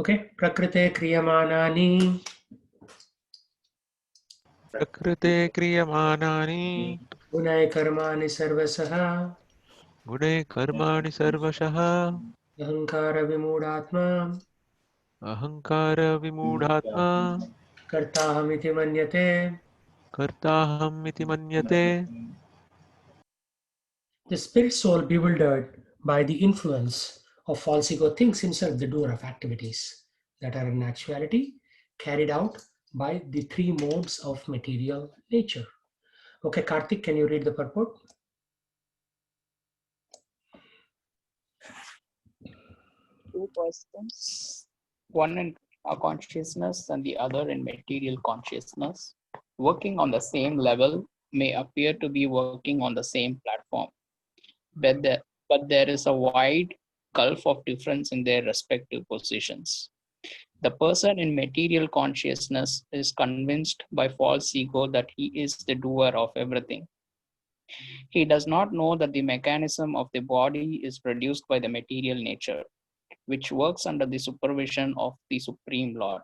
Okay, prakrite kriyamanani. Prakrite kriyamanani Gunai karmani sarvasaha. gune karmani sarvashaha Ahankara vimudatma. ahankara vimudhatma Kartahamiti manyate. kartaham iti manyate. The spirit soul bewildered by the influence of false ego thinks himself the doer of activities that are in actuality carried out by the three modes of material nature. Okay, Karthik, can you read the purport? Two persons, one in a consciousness and the other in material consciousness, working on the same level may appear to be working on the same platform, but there is a wide gulf of difference in their respective positions. The person in material consciousness is convinced by false ego that he is the doer of everything. He does not know that the mechanism of the body is produced by the material nature, which works under the supervision of the Supreme Lord.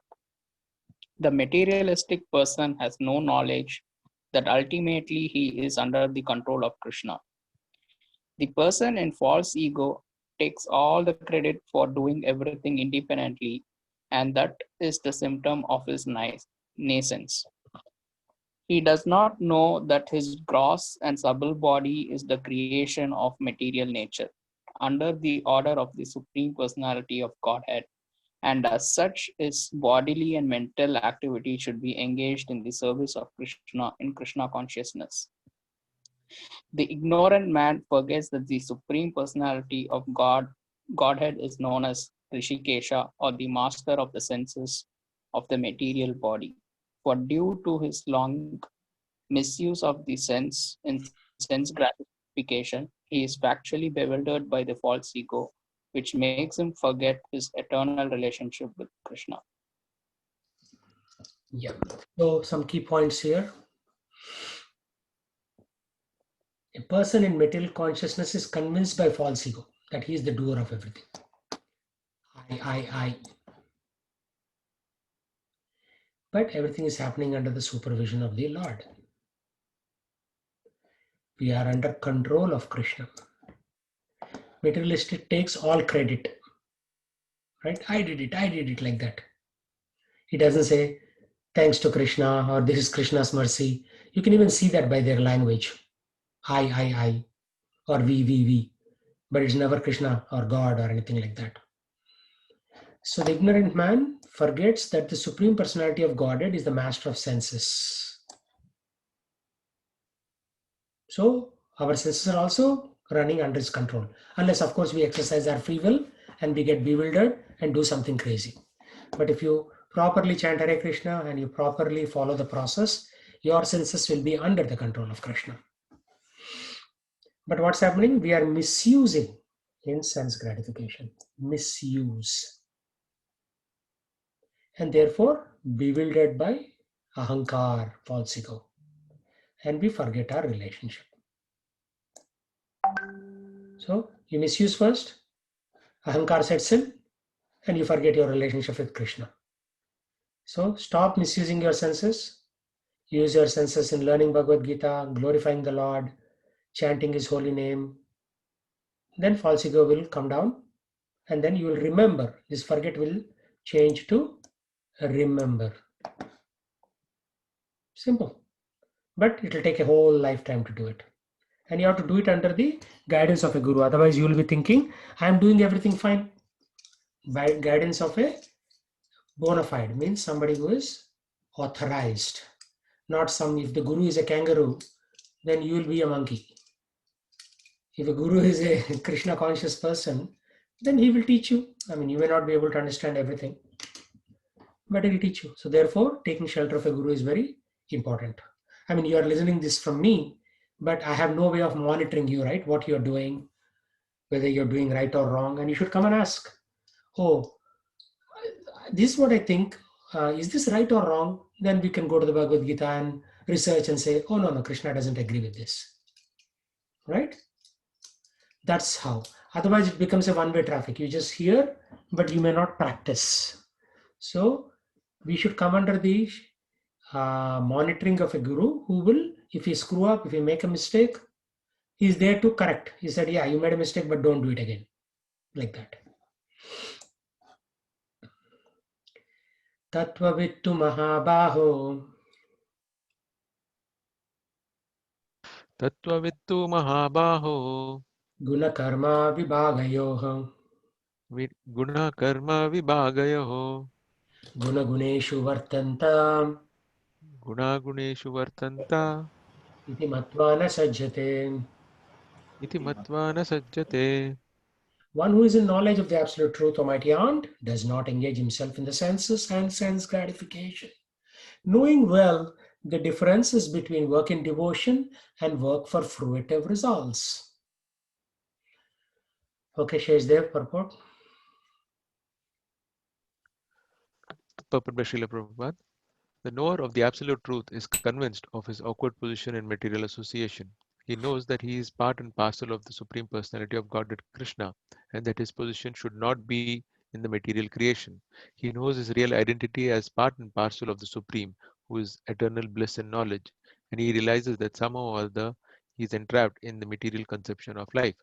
The materialistic person has no knowledge that ultimately he is under the control of Krishna. The person in false ego takes all the credit for doing everything independently, and that is the symptom of his nascence. He does not know that his gross and subtle body is the creation of material nature under the order of the Supreme Personality of Godhead, and as such, his bodily and mental activity should be engaged in the service of Krishna in Krishna consciousness. The ignorant man forgets that the Supreme Personality of Godhead is known as Rishikesha, or the master of the senses of the material body. For due to his long misuse of the sense in sense gratification, he is factually bewildered by the false ego, which makes him forget his eternal relationship with Krishna. Yeah. So some key points here. A person in material consciousness is convinced by false ego that he is the doer of everything. I. But everything is happening under the supervision of the Lord. We are under control of Krishna. Materialistic takes all credit. Right? I did it like that. He doesn't say, thanks to Krishna, or this is Krishna's mercy. You can even see that by their language. I, or we. But it's never Krishna or God or anything like that. So the ignorant man forgets that the Supreme Personality of Godhead is the master of senses. So our senses are also running under his control. Unless, of course, we exercise our free will and we get bewildered and do something crazy. But if you properly chant Hare Krishna and you properly follow the process, your senses will be under the control of Krishna. But what's happening? We are misusing in sense gratification. Misuse. And therefore bewildered by ahankar, false ego. And we forget our relationship. So you misuse first, ahankar sets in, and you forget your relationship with Krishna. So stop misusing your senses. Use your senses in learning Bhagavad Gita, glorifying the Lord, chanting his holy name. Then false ego will come down, and then you will remember. This forget will change to remember. Simple. But it will take a whole lifetime to do it. And you have to do it under the guidance of a guru. Otherwise, you will be thinking, I am doing everything fine. By guidance of a bona fide means somebody who is authorized. Not some, if the guru is a kangaroo, then you will be a monkey. If a guru is a Krishna conscious person, then he will teach you. I mean, you may not be able to understand everything, but he will teach you. So therefore, taking shelter of a guru is very important. I mean, you are listening this from me, but I have no way of monitoring you, right? What you're doing, whether you're doing right or wrong, and you should come and ask, oh, this is what I think. Is this right or wrong? Then we can go to the Bhagavad Gita and research and say, oh, no, Krishna doesn't agree with this. Right? That's how. Otherwise, it becomes a one-way traffic. You just hear, but you may not practice. So we should come under the monitoring of a guru who will, if he screw up, if he make a mistake, he's there to correct. He said, yeah, you made a mistake, but don't do it again. Like that. Tattvavittu Mahabaho. Tattvavittu Mahabaho Gunakarma Vibhagayoha. Guna Karma Vibhagayoho Gunaguneshu Vartantam. Guna Guneshu Vartanta Iti Matvana Sajjate. Iti Matvana Sajjate. One who is in knowledge of the absolute truth, Almighty Aunt, does not engage himself in the senses and sense gratification, knowing well the differences between work in devotion and work for fruitive results. Okay, Sheshdev, purport. Purport by Srila Prabhupada. The knower of the absolute truth is convinced of his awkward position in material association. He knows that he is part and parcel of the Supreme Personality of Godhead Krishna, and that his position should not be in the material creation. He knows his real identity as part and parcel of the Supreme, who is eternal bliss and knowledge, and he realizes that somehow or other he is entrapped in the material conception of life.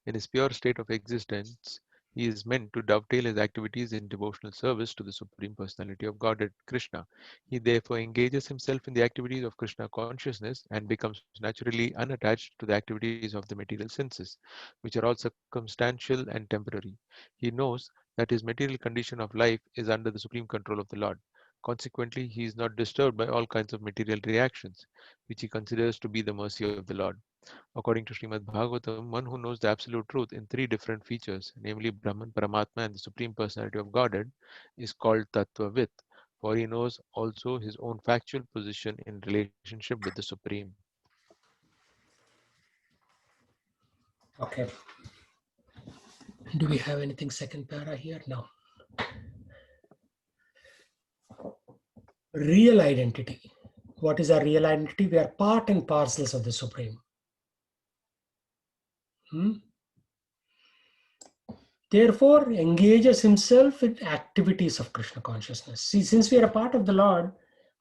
In his pure state of existence, he is meant to dovetail his activities in devotional service to the Supreme Personality of Godhead Krishna. He therefore engages himself in the activities of Krishna consciousness and becomes naturally unattached to the activities of the material senses, which are all circumstantial and temporary. He knows that his material condition of life is under the supreme control of the Lord. Consequently, he is not disturbed by all kinds of material reactions, which he considers to be the mercy of the Lord. According to Srimad Bhagavatam, one who knows the absolute truth in three different features, namely Brahman, Paramatma, and the Supreme Personality of Godhead, is called Tattvavit, for he knows also his own factual position in relationship with the Supreme. Okay. Do we have anything second para here? No. Real identity. What is our real identity? We are part and parcels of the Supreme. Therefore, engages himself in activities of Krishna consciousness. See, since we are a part of the Lord,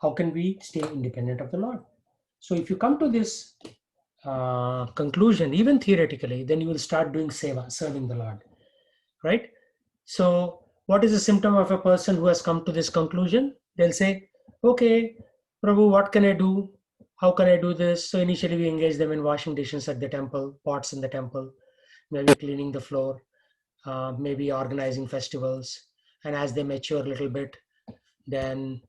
how can we stay independent of the Lord? So if you come to this conclusion, even theoretically, then you will start doing seva, serving the Lord, right? So what is the symptom of a person who has come to this conclusion? They'll say, okay, Prabhu, what can I do? How can I do this? So initially we engage them in washing dishes at the temple, pots in the temple, maybe cleaning the floor, maybe organizing festivals. And as they mature a little bit, then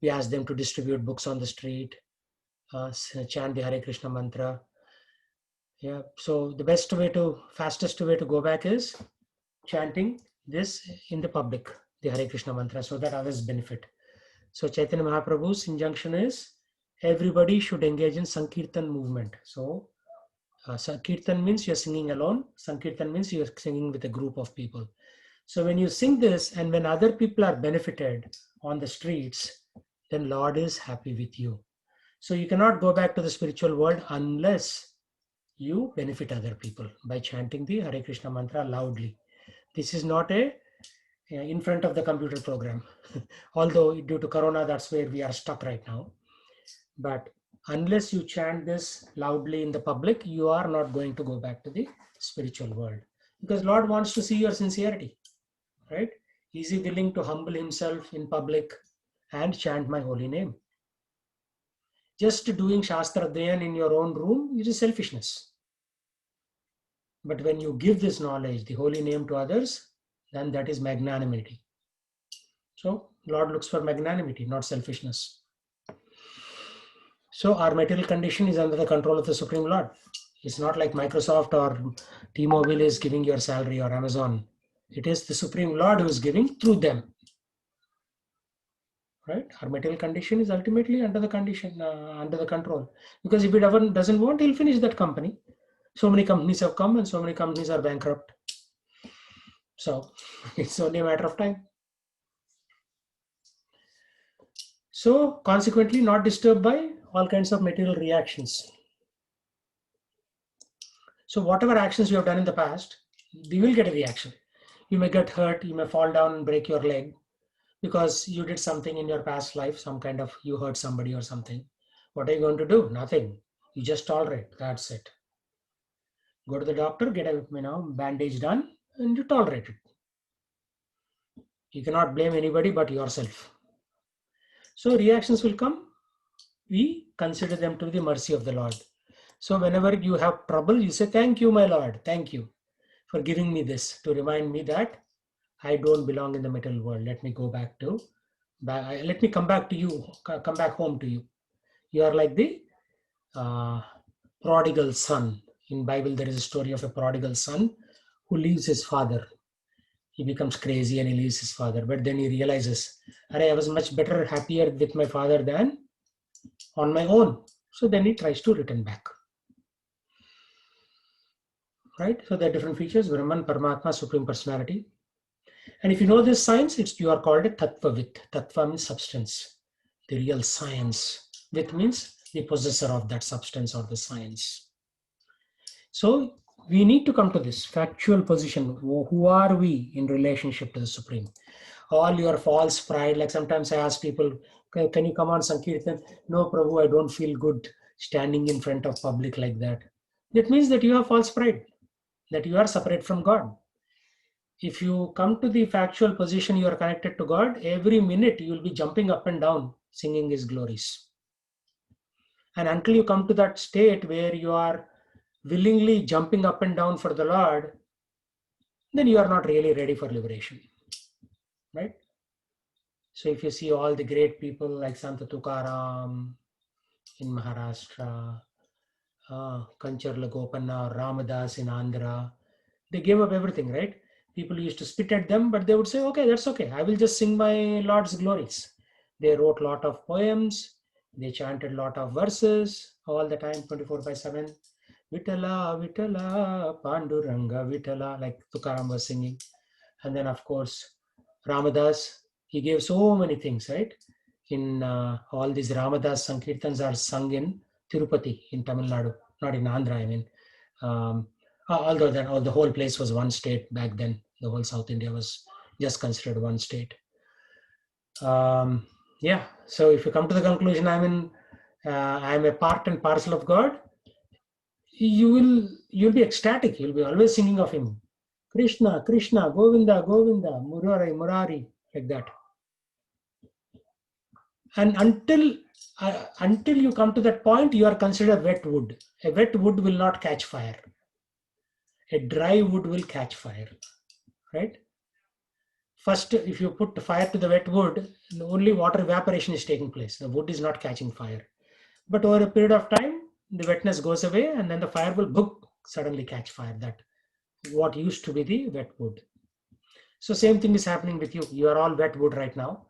we ask them to distribute books on the street, chant the Hare Krishna mantra. Yeah. So the fastest way to go back is chanting this in the public, the Hare Krishna mantra, so that others benefit. So Chaitanya Mahaprabhu's injunction is everybody should engage in Sankirtan movement. So Sankirtan means you're singing alone. Sankirtan means you're singing with a group of people. So when you sing this and when other people are benefited on the streets, then Lord is happy with you. So you cannot go back to the spiritual world unless you benefit other people by chanting the Hare Krishna mantra loudly. This is not in front of the computer program. Although due to Corona, that's where we are stuck right now. But unless you chant this loudly in the public, you are not going to go back to the spiritual world. Because Lord wants to see your sincerity, right? Is he willing to humble himself in public and chant my holy name? Just doing Shastra Adhyayan in your own room is selfishness. But when you give this knowledge, the holy name to others, then that is magnanimity. So Lord looks for magnanimity, not selfishness. So our material condition is under the control of the Supreme Lord. It's not like Microsoft or T-Mobile is giving your salary or Amazon. It is the Supreme Lord who is giving through them. Right? Our material condition is ultimately under the control. Because if it doesn't want, he'll finish that company. So many companies have come and so many companies are bankrupt. So it's only a matter of time. So consequently, not disturbed by all kinds of material reactions. So whatever actions you have done in the past, you will get a reaction. You may get hurt, you may fall down and break your leg, because you did something in your past life, some kind of, you hurt somebody or something. What are you going to do? Nothing. You just tolerate. That's it. Go to the doctor, get a bandage done, and you tolerate it. You cannot blame anybody but yourself. So reactions will come. We consider them to be the mercy of the Lord. So whenever you have trouble, you say, thank you, my Lord. Thank you for giving me this to remind me that I don't belong in the material world. Let me go back to, let me come back to you, come back home to you. You are like the prodigal son. In Bible, there is a story of a prodigal son who leaves his father. He becomes crazy and he leaves his father. But then he realizes, I was much better, happier with my father than on my own. So then he tries to return back. Right? So there are different features: Brahman, Paramatma, Supreme Personality. And if you know this science, you are called a Tattvavit. Tattva means substance, the real science. Vit means the possessor of that substance or the science. So we need to come to this factual position. Who are we in relationship to the Supreme? All your false pride, like sometimes I ask people, can you come on Sankirtan? No, Prabhu, I don't feel good standing in front of public like that. That means that you have false pride, that you are separate from God. If you come to the factual position, you are connected to God, every minute you will be jumping up and down, singing His glories. And until you come to that state where you are willingly jumping up and down for the Lord, then you are not really ready for liberation. Right? So if you see all the great people like Sant Tukaram in Maharashtra, Kancharla Gopanna, Ramadas in Andhra, they gave up everything, right? People used to spit at them, but they would say, okay, that's okay. I will just sing my Lord's glories. They wrote a lot of poems. They chanted a lot of verses all the time, 24/7. Vitala, Vitala, Panduranga, Vitala, like Tukaram was singing. And then, of course, Ramadas, he gave so many things, right? In all these Ramadas Sankirtans are sung in Tirupati, in Tamil Nadu, not in Andhra, I mean. Although the whole place was one state back then. The whole South India was just considered one state. Yeah, so if you come to the conclusion, I'm a part and parcel of God, you'll be ecstatic. You'll be always singing of Him. Krishna, Krishna, Govinda, Govinda, Murari, Murari, like that. And until you come to that point, you are considered wet wood. A wet wood will not catch fire. A dry wood will catch fire, right? First, if you put fire to the wet wood, only water evaporation is taking place. The wood is not catching fire. But over a period of time, the wetness goes away and then the fire will suddenly catch fire. That what used to be the wet wood. So same thing is happening with you. You are all wet wood right now.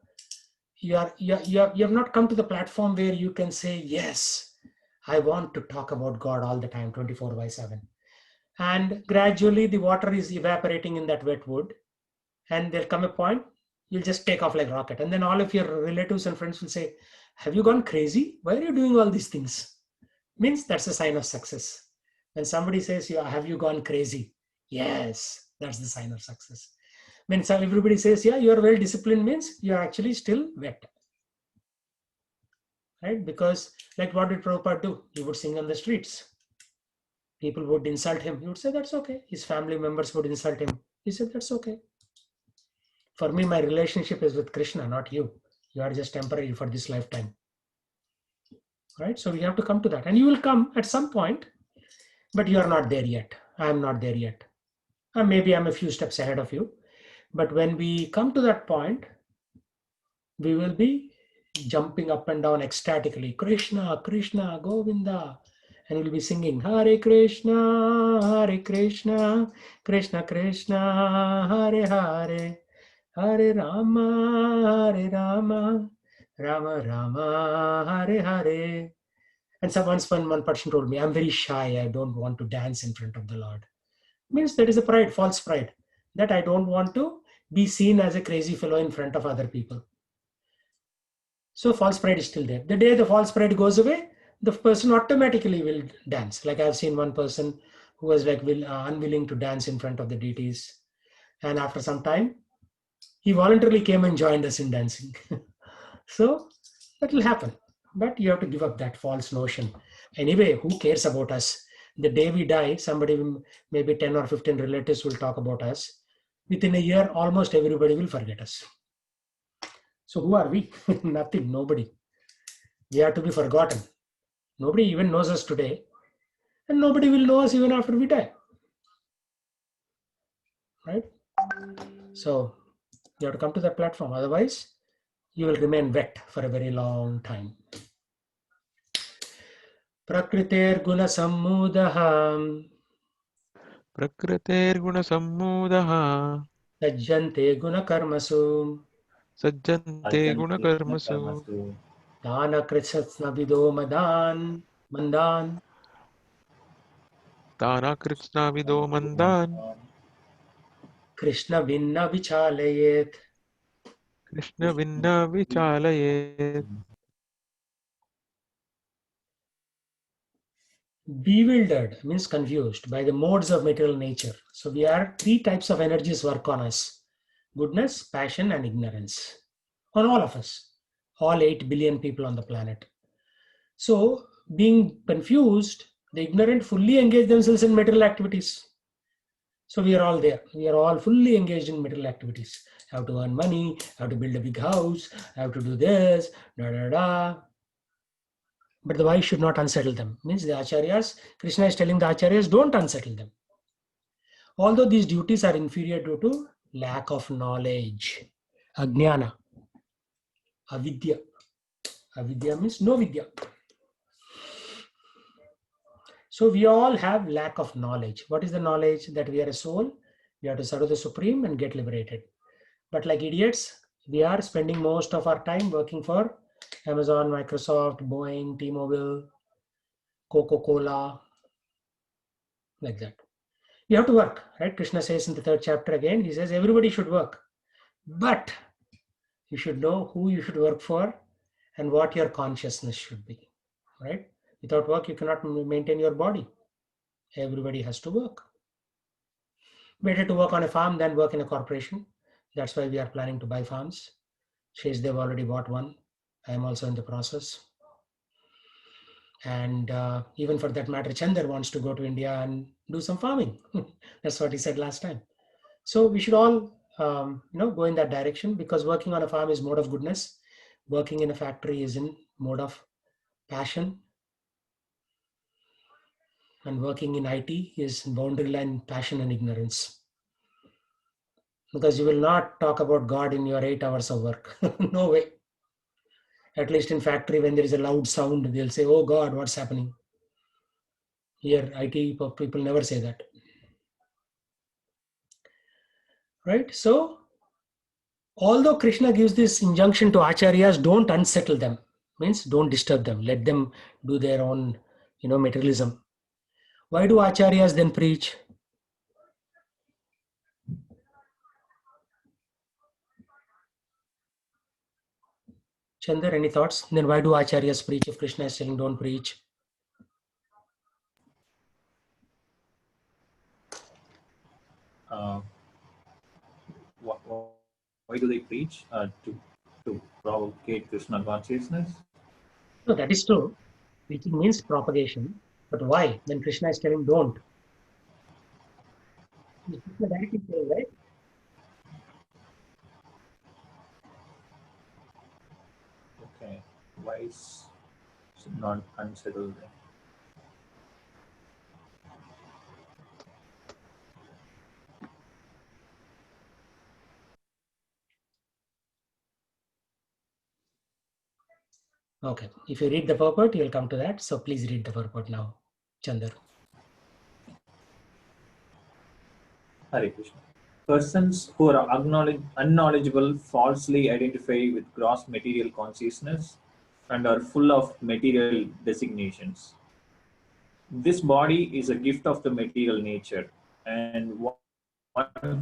You have not come to the platform where you can say, yes, I want to talk about God all the time, 24/7. And gradually the water is evaporating in that wet wood. And there'll come a point, you'll just take off like rocket. And then all of your relatives and friends will say, have you gone crazy? Why are you doing all these things? Means that's a sign of success. When somebody says, have you gone crazy? Yes, that's the sign of success. When everybody says, yeah, you are well disciplined, means you are actually still wet. Right? Because like what did Prabhupada do? He would sing on the streets. People would insult him. He would say, that's okay. His family members would insult him. He said, that's okay. For me, my relationship is with Krishna, not you. You are just temporary for this lifetime. Right? So we have to come to that. And you will come at some point, but you are not there yet. I am not there yet. Maybe I'm a few steps ahead of you. But when we come to that point, we will be jumping up and down ecstatically. Krishna, Krishna, Govinda. And we'll be singing Hare Krishna, Hare Krishna, Krishna Krishna, Hare Hare. Hare Rama, Hare Rama, Rama Rama, Hare Hare. And once one person told me, I'm very shy. I don't want to dance in front of the Lord. Means that is a pride, false pride, that I don't want to be seen as a crazy fellow in front of other people. So false pride is still there. The day the false pride goes away, the person automatically will dance. Like I've seen one person who was like unwilling to dance in front of the deities. And after some time, He voluntarily came and joined us in dancing. So that will happen. But you have to give up that false notion. Anyway, who cares about us? The day we die, maybe 10 or 15 relatives will talk about us. Within a year, almost everybody will forget us. So who are we? Nothing, nobody. We are to be forgotten. Nobody even knows us today, and nobody will know us even after we die. Right? So you have to come to that platform. Otherwise, you will remain wet for a very long time. प्रकृतेर्गुणसम्मूढः प्रकृतेर्गुणसम्मूढः सज्जन्ते गुणकर्मसु सज्जन्ते गुणकर्मसु दानकृत्स्नविदो मन्दान् तानाकृत्स्नाविदो मन्दान् कृष्णभिन्न विचालयेत्. कृष्णभिन्न विचालयेत्. Bewildered means confused by the modes of material nature. So we are three types of energies work on us: goodness, passion, and ignorance. On all of us, all 8 billion people on the planet. So being confused, the ignorant fully engage themselves in material activities. So we are all there. We are all fully engaged in material activities. Have to earn money, have to build a big house, have to do this, da da da. But the why should not unsettle them. Means the acharyas, Krishna is telling the acharyas, don't unsettle them. Although these duties are inferior due to lack of knowledge. Ajnana. Avidya. Avidya means no vidya. So we all have lack of knowledge. What is the knowledge? That we are a soul. We have to serve the Supreme and get liberated. But like idiots, we are spending most of our time working for Amazon, Microsoft, Boeing, T-Mobile, Coca-Cola, like that. You have to work, right? Krishna says in the 3rd chapter again, he says everybody should work. But you should know who you should work for and what your consciousness should be, right? Without work, you cannot maintain your body. Everybody has to work. Better to work on a farm than work in a corporation. That's why we are planning to buy farms. Says they've already bought one. I am also in the process. And even for that matter, Chandar wants to go to India and do some farming. That's what he said last time. So we should all go in that direction, because working on a farm is mode of goodness. Working in a factory is in mode of passion. And working in IT is boundary line passion and ignorance. Because you will not talk about God in your 8 hours of work. No way. At least in factory, when there is a loud sound, they'll say, oh God, what's happening? Here, IT people never say that. Right? So, although Krishna gives this injunction to acharyas, don't unsettle them. Means don't disturb them. Let them do their own, materialism. Why do acharyas then preach? Chandar, any thoughts? Then why do acharyas preach if Krishna is saying don't preach? Why do they preach? To provocate Krishna consciousness? No, that is true. Preaching means propagation. But why? When Krishna is telling don't. Krishna directly saying, right? Okay. Why should not unsettle them? Okay. If you read the purport, you will come to that. So please read the purport now, Chandar. Hare Krishna. Persons who are unknowledgeable falsely identify with gross material consciousness and are full of material designations. This body is a gift of the material nature, and one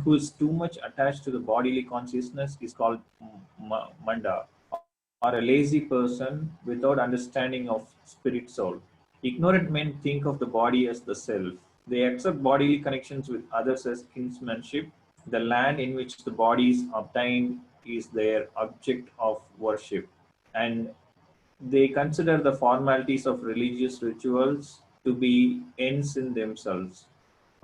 who is too much attached to the bodily consciousness is called manda, or a lazy person without understanding of spirit soul. Ignorant men think of the body as the self. They accept bodily connections with others as kinsmanship The land in which the body is obtained is their object of worship, and they consider the formalities of religious rituals to be ends in themselves.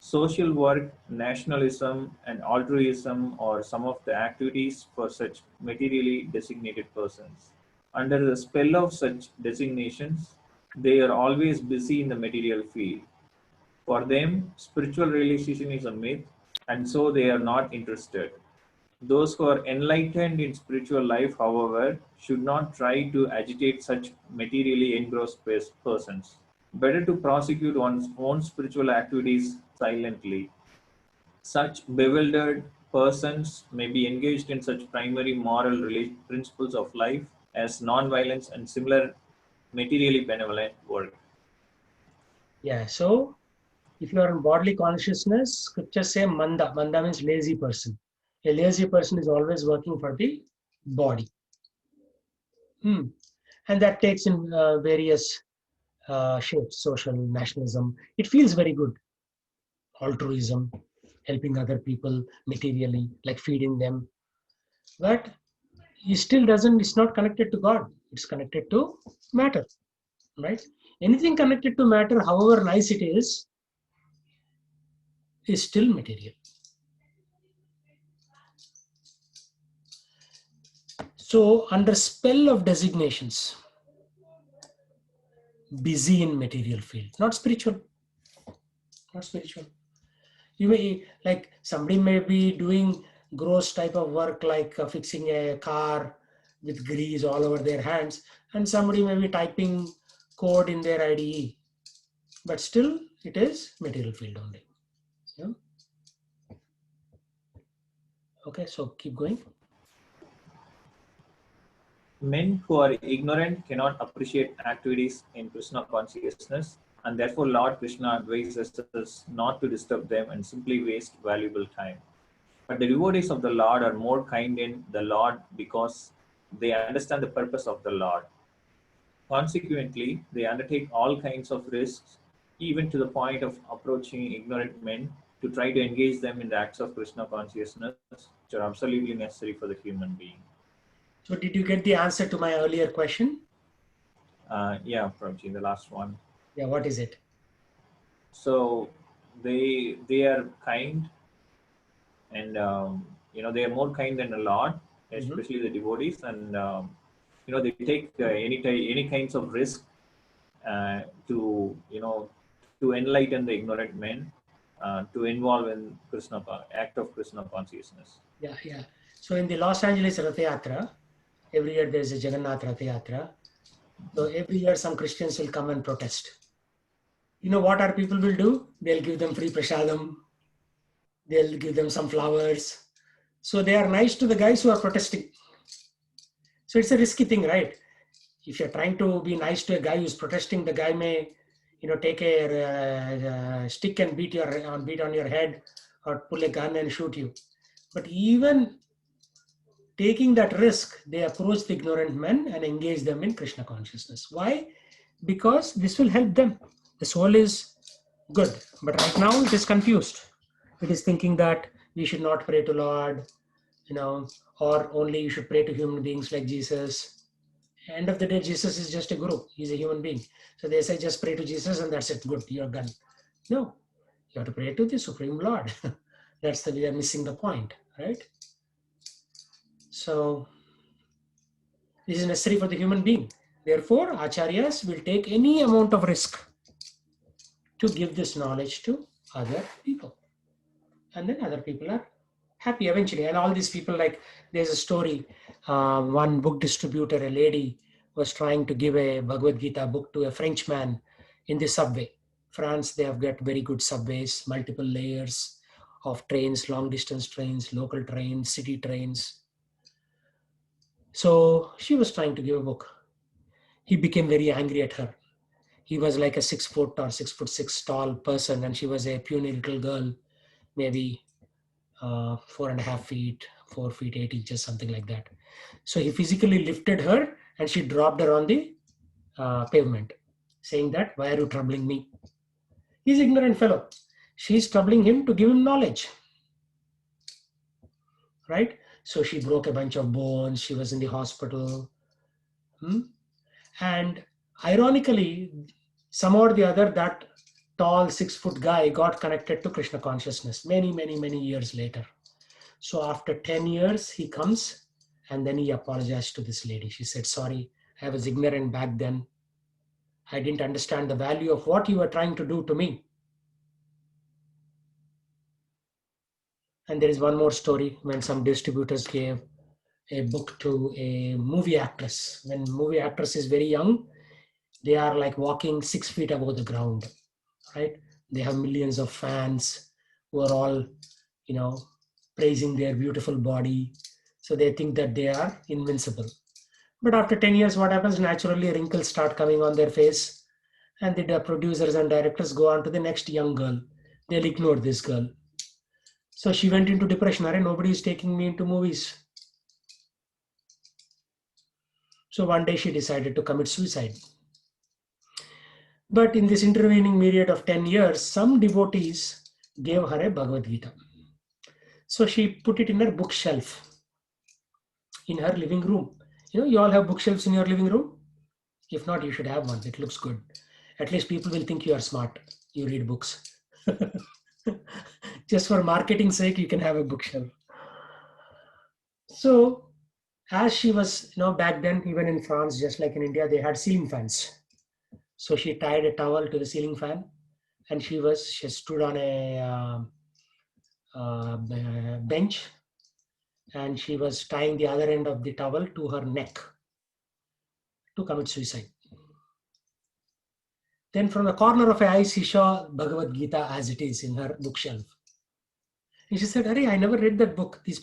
Social work, nationalism, and altruism are some of the activities for such materially designated persons. Under the spell of such designations, they are always busy in the material field. For them, spiritual realization is a myth, and so they are not interested. Those who are enlightened in spiritual life, however, should not try to agitate such materially engrossed persons. Better to prosecute one's own spiritual activities silently. Such bewildered persons may be engaged in such primary moral principles of life as non-violence and similar materially benevolent work. Yeah, so if you are in bodily consciousness, scriptures say manda. Manda means lazy person. A lazy person is always working for the body. And that takes in various shapes, social, nationalism. It feels very good. Altruism, helping other people materially, like feeding them. But it still doesn't, it's not connected to God. It's connected to matter, right? Anything connected to matter, however nice it is still material. So under spell of designations, busy in material field, not spiritual. You may, like somebody may be doing gross type of work, like fixing a car with grease all over their hands, and somebody may be typing code in their IDE, but still it is material field only. Yeah. Okay, so keep going. Men who are ignorant cannot appreciate activities in Krishna consciousness, and therefore Lord Krishna advises us not to disturb them and simply waste valuable time. But the devotees of the Lord are more kind in the Lord because they understand the purpose of the Lord. Consequently, they undertake all kinds of risks, even to the point of approaching ignorant men to try to engage them in the acts of Krishna consciousness, which are absolutely necessary for the human being. So did you get the answer to my earlier question? Yeah, Prabhuji, the last one. Yeah, what is it? So they are kind, and they are more kind than a lot, especially the devotees, and they take any kinds of risk to to enlighten the ignorant men, to involve in act of Krishna consciousness. Yeah. So in the Los Angeles Rath Yatra, every year there's a Jagannath Rath Yatra. So every year some Christians will come and protest. You know what our people will do? They'll give them free prasadam. They'll give them some flowers. So they are nice to the guys who are protesting. So it's a risky thing, right? If you're trying to be nice to a guy who's protesting, the guy may, take a stick and beat on your head, or pull a gun and shoot you. But even taking that risk, they approach the ignorant men and engage them in Krishna consciousness. Why? Because this will help them. The soul is good, but right now it is confused. It is thinking that we should not pray to Lord, or only you should pray to human beings like Jesus. End of the day, Jesus is just a guru. He's a human being. So they say just pray to Jesus and that's it. Good, you're done. No, you have to pray to the Supreme Lord. We are missing the point, right? So this is necessary for the human being. Therefore, acharyas will take any amount of risk to give this knowledge to other people. And then other people are happy eventually. And all these people, like there's a story, one book distributor, a lady, was trying to give a Bhagavad Gita book to a Frenchman in the subway. France, they have got very good subways, multiple layers of trains, long distance trains, local trains, city trains. So she was trying to give a book. He became very angry at her. He was like a 6 foot or 6'6" tall person, and she was a puny little girl, maybe 4.5 feet, 4 feet 8 inches, something like that. So he physically lifted her and she dropped her on the pavement, saying that, why are you troubling me? He's an ignorant fellow. She's troubling him to give him knowledge. right? So she broke a bunch of bones. She was in the hospital. And ironically, somehow or the other, that tall 6-foot guy got connected to Krishna consciousness many, many, many years later. So after 10 years, he comes and then he apologized to this lady. She said, sorry, I was ignorant back then. I didn't understand the value of what you were trying to do to me. And there is one more story when some distributors gave a book to a movie actress. When movie actress is very young, they are like walking 6 feet above the ground, right? They have millions of fans who are all, praising their beautiful body. So they think that they are invincible. But after 10 years, what happens? Naturally, wrinkles start coming on their face, and the producers and directors go on to the next young girl. They'll ignore this girl. So she went into depression. Nobody is taking me into movies. So one day she decided to commit suicide. But in this intervening period of 10 years, some devotees gave her a Bhagavad Gita. So she put it in her bookshelf in her living room. You all have bookshelves in your living room? If not, you should have one. It looks good. At least people will think you are smart. You read books. Just for marketing sake, you can have a bookshelf. So as she was, back then, even in France, just like in India, they had ceiling fans. So she tied a towel to the ceiling fan, and she stood on a bench, and she was tying the other end of the towel to her neck to commit suicide. Then from the corner of her eye, she saw Bhagavad Gita as it is in her bookshelf. And she said, I never read that book. These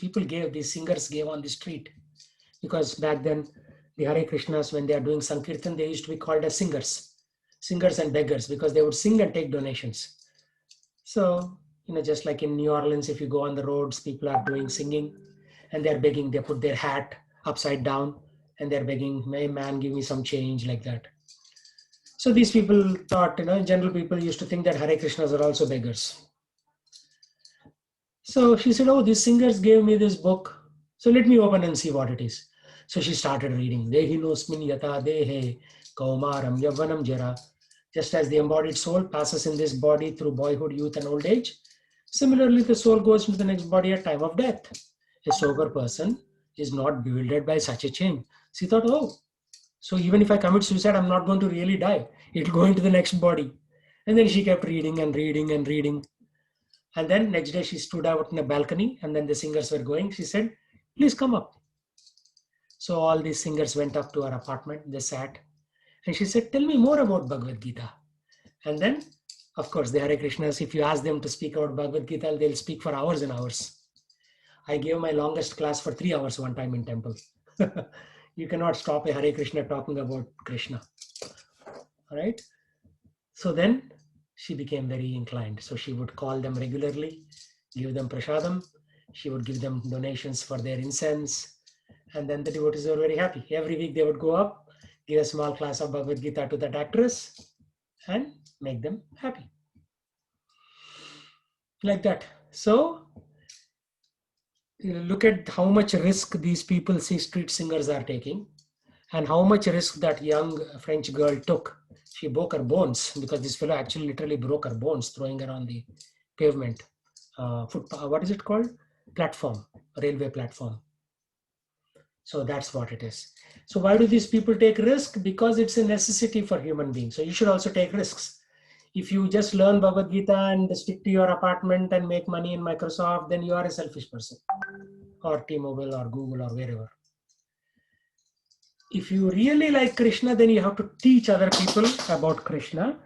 singers gave on the street. Because back then, the Hare Krishnas, when they are doing Sankirtan, they used to be called as singers and beggars, because they would sing and take donations. So, just like in New Orleans, if you go on the roads, people are doing singing and they're begging. They put their hat upside down and they're begging, "Hey man, give me some change," like that. So these people thought, general people used to think that Hare Krishnas are also beggars. So she said, oh, these singers gave me this book. So let me open and see what it is. So she started reading. Dehinosmin yata dehe kaumaram yavanam jara. Just as the embodied soul passes in this body through boyhood, youth, and old age, similarly, the soul goes into the next body at time of death. A sober person is not bewildered by such a change. She thought, oh, so even if I commit suicide, I'm not going to really die. It'll go into the next body. And then she kept reading and reading and reading. And then next day she stood out in a balcony, and then the singers were going. She said, please come up. So all these singers went up to her apartment. They sat. And she said, tell me more about Bhagavad Gita. And then, of course, the Hare Krishnas, if you ask them to speak about Bhagavad Gita, they'll speak for hours and hours. I gave my longest class for 3 hours one time in temple. You cannot stop a Hare Krishna talking about Krishna. All right. So then she became very inclined. So she would call them regularly, give them prasadam. She would give them donations for their incense. And then the devotees were very happy. Every week they would go up, give a small class of Bhagavad Gita to that actress and make them happy. Like that. So look at how much risk these people, see street singers, are taking, and how much risk that young French girl took. She broke her bones because this fellow actually literally broke her bones throwing her on the pavement. What is it called? Platform, railway platform. So that's what it is. So why do these people take risk? Because it's a necessity for human beings. So you should also take risks. If you just learn Bhagavad Gita and stick to your apartment and make money in Microsoft, then you are a selfish person, or T-Mobile or Google or wherever. If you really like Krishna, then you have to teach other people about Krishna.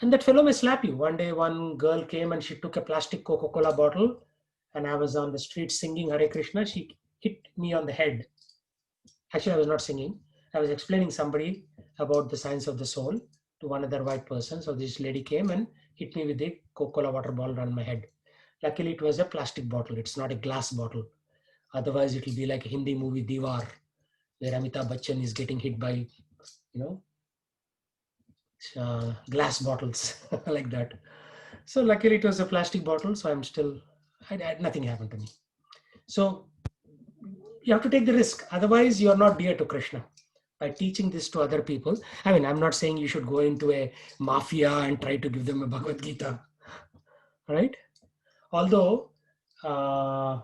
And that fellow may slap you. One day, one girl came and she took a plastic Coca-Cola bottle, and I was on the street singing Hare Krishna. She hit me on the head. Actually, I was not singing. I was explaining somebody about the science of the soul to one other white person. So this lady came and hit me with the Coca-Cola water bottle on my head. Luckily, it was a plastic bottle. It's not a glass bottle. Otherwise, it will be like a Hindi movie Diwar, where Amitabh Bachchan is getting hit by, glass bottles like that. So luckily, it was a plastic bottle. So nothing happened to me. So You have to take the risk. Otherwise, you are not dear to Krishna. By teaching this to other people, I mean, I'm not saying you should go into a mafia and try to give them a Bhagavad Gita, right? Although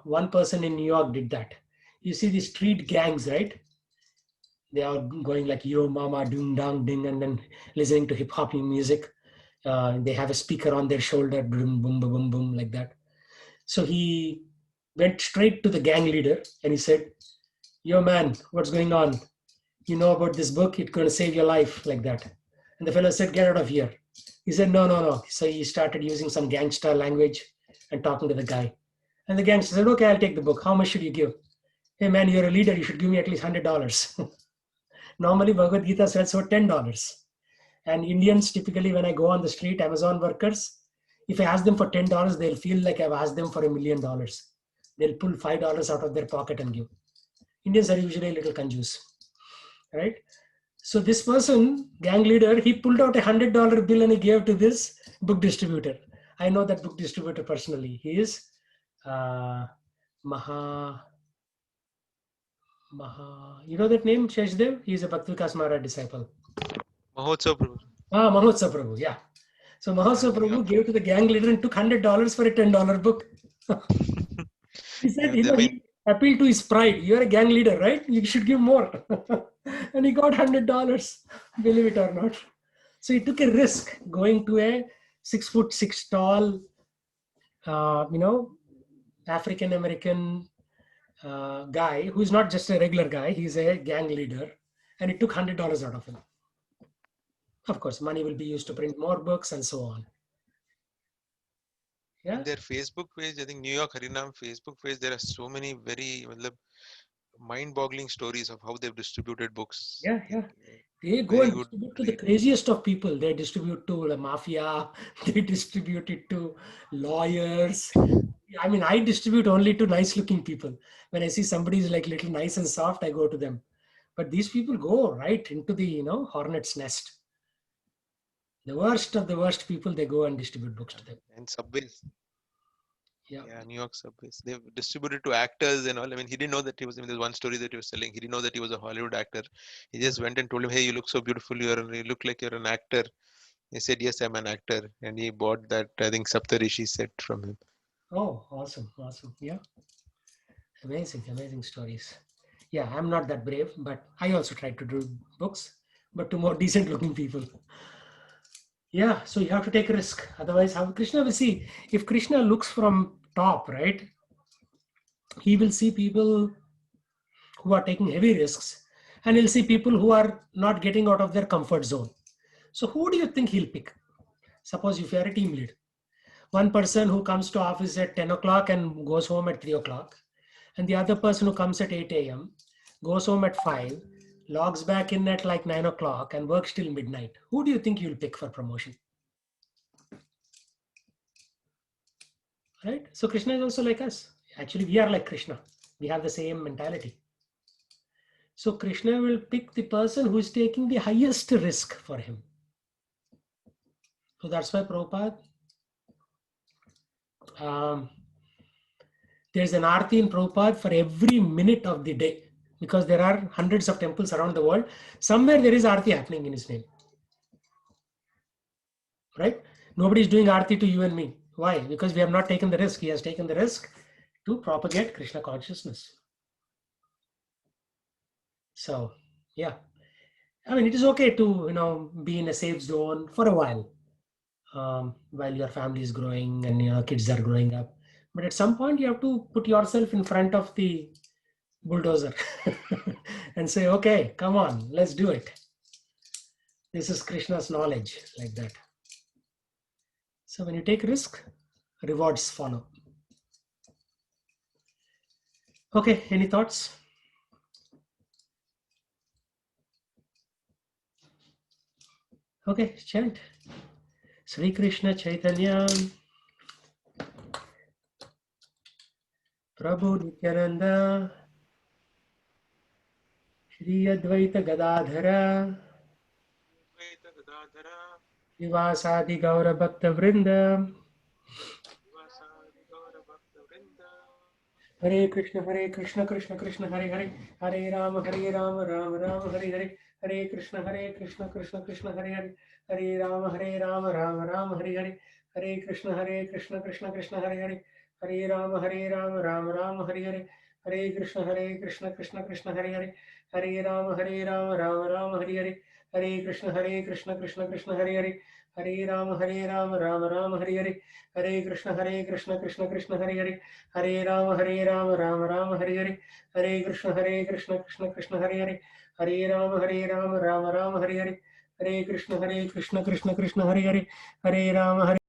one person in New York did that. You see these street gangs, right? They are going like yo mama ding dong ding and then listening to hip hop music. They have a speaker on their shoulder, boom boom boom boom boom like that. So he went straight to the gang leader and he said, "Yo man, what's going on? You know about this book? It's going to save your life," like that. And the fellow said, "Get out of here." He said, "No, no, no." So he started using some gangster language and talking to the guy. And the gangster said, "Okay, I'll take the book. How much should you give?" "Hey man, you're a leader. You should give me at least $100." Normally, Bhagavad Gita sells for $10. And Indians, typically, when I go on the street, Amazon workers, if I ask them for $10, they'll feel like I've asked them for $1 million. They'll pull $5 out of their pocket and give. Indians are usually a little conjuice, right? So this person, gang leader, he pulled out $100 bill and he gave to this book distributor. I know that book distributor personally. He is Maha, you know that name, Sheshdev? He is a Bhakti Vikas Maharaj disciple. Mahotsav Prabhu. Mahotsav Prabhu, yeah. So Mahotsav Prabhu gave to the gang leader and took $100 for a $10 book. He said, Yeah, he appealed to his pride. You're a gang leader, right? You should give more. And he got $100, believe it or not. So he took a risk going to a 6'6" tall, African American guy who's not just a regular guy. He's a gang leader, and it took $100 out of him. Of course, money will be used to print more books and so on. Yeah. In their Facebook page, I think New York Harinam Facebook page, there are so many very mind-boggling stories of how they've distributed books. Yeah, yeah. They go and distribute to the craziest of people. They distribute to the mafia. They distribute it to lawyers. I mean, I distribute only to nice-looking people. When I see somebody is like little nice and soft, I go to them. But these people go right into the hornet's nest. The worst of the worst people, they go and distribute books to them. And subways. Yeah. Yeah, New York subways. They've distributed to actors and all. I mean, he didn't know that he was. I mean, there's one story that he was selling. He didn't know that he was a Hollywood actor. He just went and told him, "Hey, you look so beautiful. You look like you're an actor." He said, "Yes, I'm an actor," and he bought that. I think Saptarishi set from him. Oh, awesome, awesome. Yeah. Amazing, amazing stories. Yeah, I'm not that brave, but I also try to do books, but to more decent looking people. Yeah, so you have to take a risk. Otherwise, how Krishna will see? If Krishna looks from top, right, he will see people who are taking heavy risks, and he'll see people who are not getting out of their comfort zone. So who do you think he'll pick? Suppose if you are a team lead, one person who comes to office at 10 o'clock and goes home at 3 o'clock, and the other person who comes at 8 a.m., goes home at 5, logs back in at like 9 o'clock and works till midnight. Who do you think you'll pick for promotion? Right? So Krishna is also like us. Actually, we are like Krishna. We have the same mentality. So Krishna will pick the person who is taking the highest risk for him. So that's why Prabhupada, there's an arti in Prabhupada for every minute of the day, because there are hundreds of temples around the world. Somewhere there is arti happening in his name. Right? Nobody is doing arti to you and me. Why? Because we have not taken the risk. He has taken the risk to propagate Krishna consciousness. So, yeah. I mean, it is okay to, be in a safe zone for a while your family is growing and, kids are growing up. But at some point, you have to put yourself in front of the bulldozer and say, okay, come on, let's do it. This is Krishna's knowledge, like that. So when you take risk, rewards follow. Okay, any thoughts? Okay, chant. Sri Krishna Chaitanya Prabhu Nityananda Shri Advaita Gadadhara Nivasadi Gaura Bhakta Vrinda Hare Krishna Krishna Krishna Hare Hare, Hare Rama Rama Rama Hare Hare, Hare Krishna Krishna Krishna Hare Hare, Hare Rama Rama Hare Hare, Hare Krishna Krishna Krishna Hare Hare, Hare Rama Rama Hare Hare, Hare Krishna Krishna Krishna Hare Hare, Hare Rama Rama Hare Hare, Hare Krishna Krishna Krishna Hare Hare, Hare Rama Rama Hare Hare, Hare Krishna Krishna Krishna Hare Hare, Hare Rama Rama Hare Hare, Hare Krishna Krishna Krishna Hare Hare, Hare Rama Rama Hare Hare, Hare Krishna Krishna Krishna Hare Hare, Hare Rama